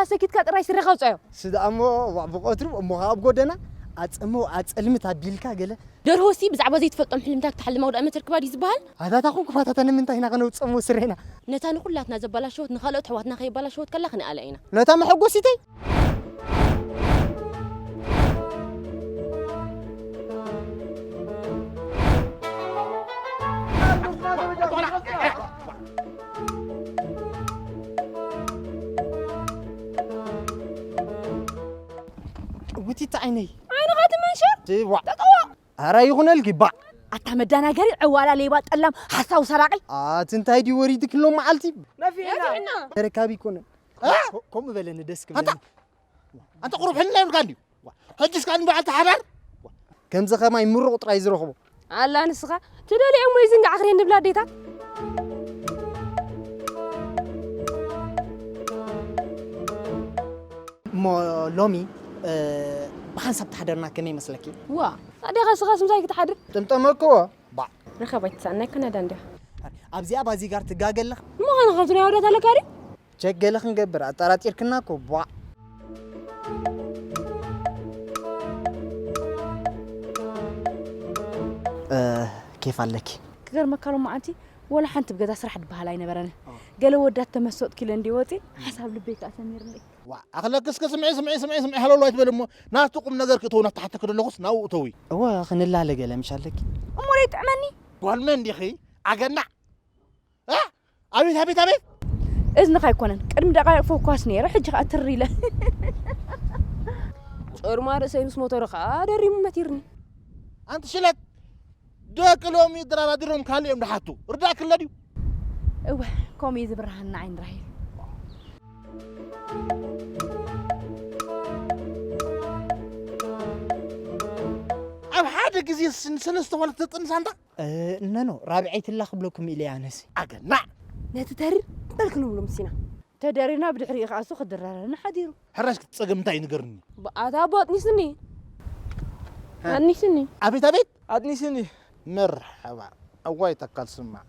سكيت كات راي سري خوصايو سدا امو بقطرو امو هاب غودنا اصمو اصلمت ابيلكا غله درهوسي بزعبه زي تفلطم حلمتك تحلم ودا امتر كبادي زبال هذا تاخو كفاتاتنا من تاينا كنوصمو سرينا نتاني كلاتنا زبالاشوت نخلوت حواتنا خيبالاشوت كلا خني علينا نتا محغوسيتي وتي تعيني عين غادي منشر تيوا تقوا هرا يغنى القبا اتا مدانا غري عوالا ليبا طلام حساو سراقي تنتاي دي وريدك لو معلتي نافينا ركابي كون كم بلن دسك انت قرب حنا مكاندي هجس كان بعد حبر كم زخه ما يمر قطرا يزرخبو الله نسخه تدلي امو يزنق اخري نبلا ديتا مو لومي بحسب تحضرنا كمي مسلكي وا هذا خاص مساي كتحضر تمتمكو با رخبت سناي كنا داندا ابزي ابازي غار تغاغلخ ما انا خاطري اوريت على كاري جغلخ نغبر اطراطيركنا كو با كيف عليك غير ما كانوا معتي ولا حنت بقدا سرح بهالاي نبرنا قالوا ودات تمسوت كيل اندي وتي حساب لبيك اسمير لي وا اخلك سمعي هلو الله يتبلمو ناس تقوم نظر كتونا تحت كدلخس ناو توي هو خنلا على قال مش عليك اموري تعمني قال من دي خي اغنع ابيت اذنك يكونن قدم دقائق فوكاس نيره حج اتري له صور ما رسينس موتور خا دري متيرني انت شلت داكلومي درا درهم كاليم دحاتو رداك لديو اوه كومي زبرهن عين راهي اب حاجه غزي سلسته ولا تطنس انت نو رابعيت الله قبلكم الي انسي اغنع نتتهر بلك نبلو مسينا تدارينا بدحري خاصو خدرنا حديرو حراش كتصقم تاي نغرني باتا بوطني سني اني سني ابيت ادني سني مرحبا اواي تكال سمع